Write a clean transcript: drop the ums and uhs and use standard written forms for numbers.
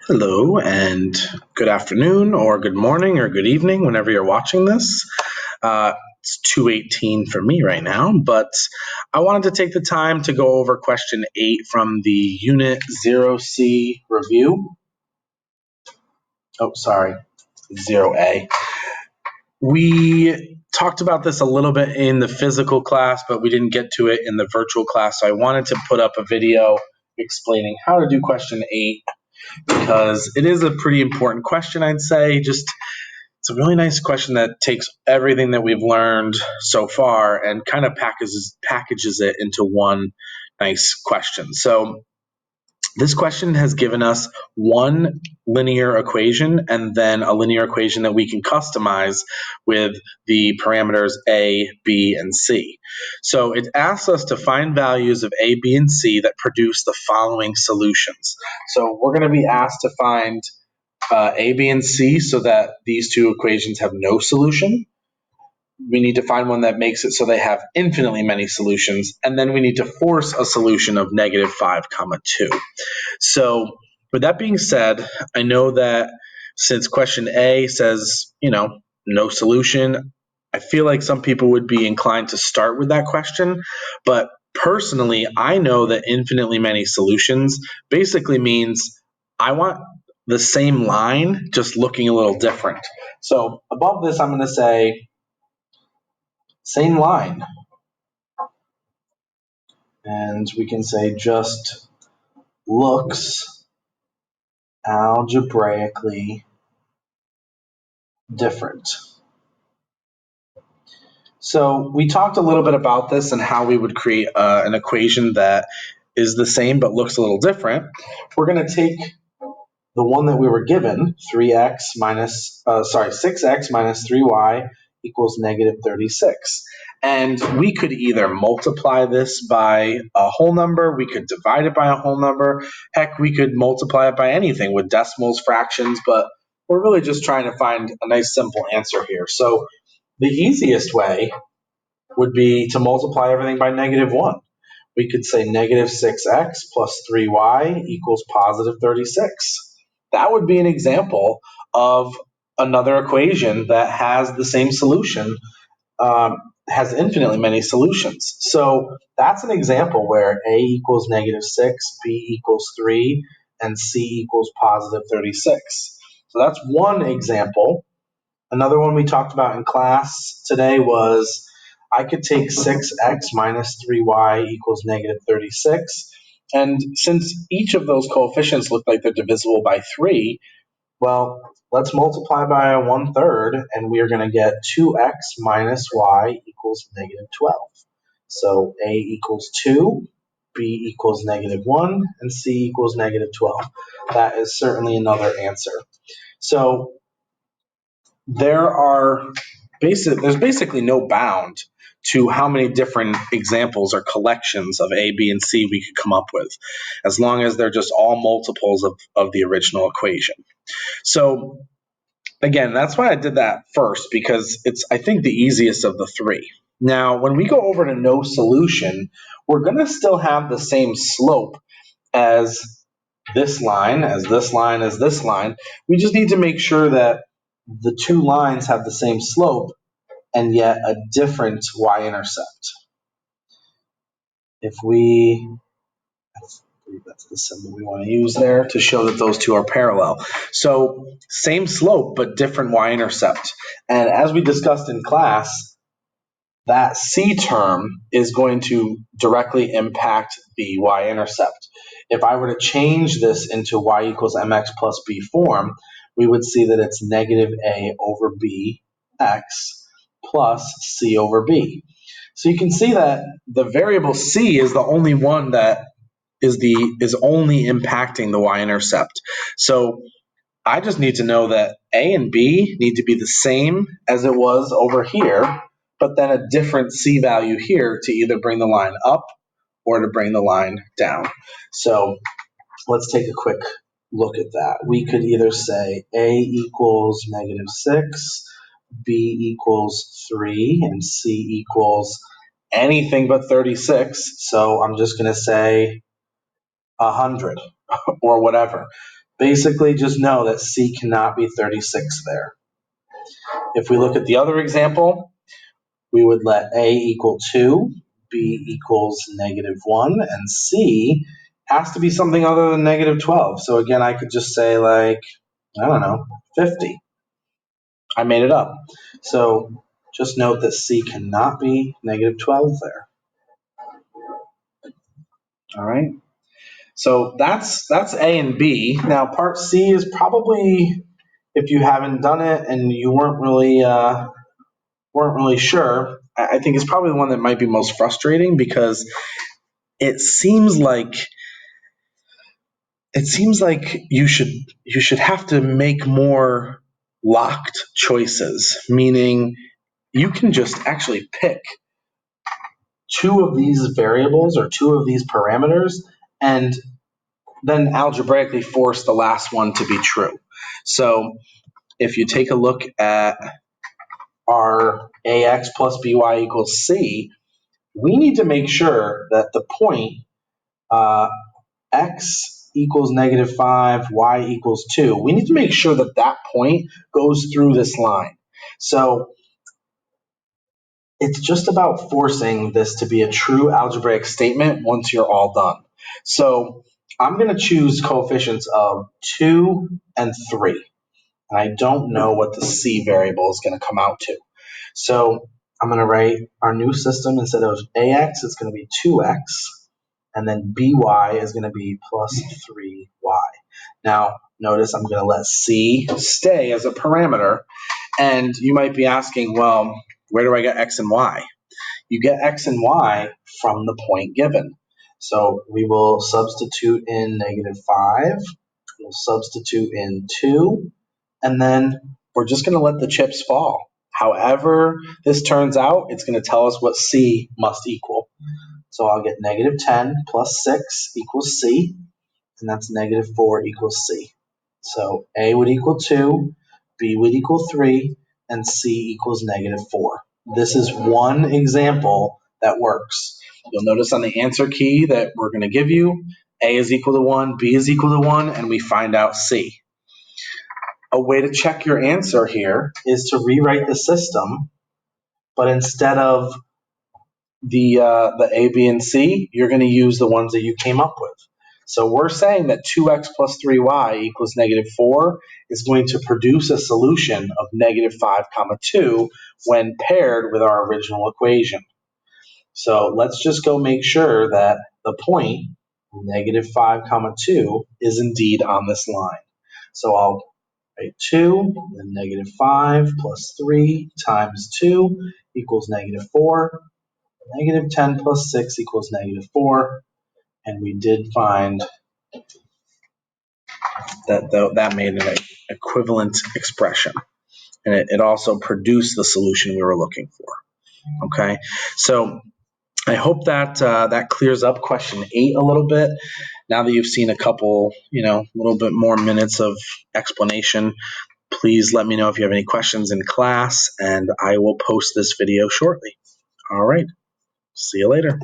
Hello and good afternoon or good morning or good evening whenever you're watching this. It's 2:18 for me right now, but I wanted to take the time to go over question 8 from the Unit 0C review. Oh, sorry, 0A. We talked about this a little bit in the physical class, but we didn't get to it in the virtual class, so I wanted to put up a video explaining how to do question 8 because it is a pretty important question, I'd say. It's a really nice question that takes everything that we've learned so far and kind of packages it into one nice question. So this question has given us one linear equation and then a linear equation that we can customize with the parameters a, b, and c. So it asks us to find values of a, b, and c that produce the following solutions. So we're going to be asked to find a, b, and c so that these two equations have no solution. We need to find one that makes it so they have infinitely many solutions, and then we need to force a solution of -5, 2. So with that being said, I know that since question A says, no solution, I feel like some people would be inclined to start with that question. But personally, I know that infinitely many solutions basically means I want the same line, just looking a little different. So above this, I'm going to say same line. And we can say just looks algebraically different. So we talked a little bit about this and how we would create an equation that is the same but looks a little different. We're going to take the one that we were given, 6x minus 3y equals -36. And we could either multiply this by a whole number, we could divide it by a whole number, heck, we could multiply it by anything with decimals, fractions, but we're really just trying to find a nice simple answer here. So the easiest way would be to multiply everything by -1. We could say -6x plus 3y equals +36. That would be an example of another equation that has the same solution, has infinitely many solutions. So that's an example where a equals -6, b equals 3, and c equals +36. So that's one example. Another one we talked about in class today was I could take 6x minus 3y equals -36. And since each of those coefficients look like they're divisible by 3, well, let's multiply by 1/3, and we are going to get 2x minus y equals -12. So a equals 2, b equals -1, and c equals -12. That is certainly another answer. So there's basically no bound to how many different examples or collections of A, B, and C we could come up with, as long as they're just all multiples of the original equation. So again, that's why I did that first, because it's, I think, the easiest of the three. Now, when we go over to no solution, we're going to still have the same slope as this line, as this line, as this line. We just need to make sure that the two lines have the same slope and yet a different y-intercept. If we, I believe that's the symbol we want to use there to show that those two are parallel. So same slope, but different y-intercept. And as we discussed in class, that c term is going to directly impact the y-intercept. If I were to change this into y equals mx plus b form, we would see that it's -a over bx plus c over b. So you can see that the variable c is the only one that is only impacting the y-intercept. So I just need to know that a and b need to be the same as it was over here, but then a different c value here to either bring the line up or to bring the line down. So let's take a quick look at that. We could either say a equals -6, b equals 3, and c equals anything but 36. So I'm just going to say 100 or whatever. basically just know that C cannot be 36 there. If we look at the other example, we would let A equal 2, B equals -1, and C has to be something other than -12. So again, I could just say like, I don't know, 50. I made it up. So just note that C cannot be -12 there. All right. So that's A and B. Now part C is probably, if you haven't done it and you weren't really sure, I think it's probably the one that might be most frustrating because it seems like you should have to make more locked choices, meaning you can just actually pick two of these variables or two of these parameters and then algebraically force the last one to be true. So if you take a look at our ax plus by equals c, we need to make sure that the point x equals -5, y equals 2, we need to make sure that that point goes through this line. So it's just about forcing this to be a true algebraic statement once you're all done. So I'm going to choose coefficients of 2 and 3. And I don't know what the c variable is going to come out to. So I'm going to write our new system. Instead of ax, it's going to be 2x. And then by is going to be plus 3y. Now, notice I'm going to let c stay as a parameter. And you might be asking, well, where do I get x and y? You get x and y from the point given. So we will substitute in -5. We'll substitute in 2. And then we're just going to let the chips fall. However this turns out, it's going to tell us what c must equal. So I'll get -10 plus 6 equals c, and that's -4 equals c. So a would equal 2, b would equal 3, and c equals -4. This is one example that works. You'll notice on the answer key that we're going to give you, a is equal to 1, b is equal to 1, and we find out c. A way to check your answer here is to rewrite the system, but instead of the A, B, and C, you're going to use the ones that you came up with. So we're saying that 2x plus 3y equals -4 is going to produce a solution of -5, 2 when paired with our original equation. So let's just go make sure that the point -5, 2 is indeed on this line. So I'll write 2, then -5 plus 3 times 2 equals -4. -10 plus 6 equals -4, and we did find that made an equivalent expression, and it also produced the solution we were looking for. Okay, so I hope that that clears up question 8 a little bit. Now that you've seen a couple, little bit more minutes of explanation, please let me know if you have any questions in class, and I will post this video shortly. All right, see you later.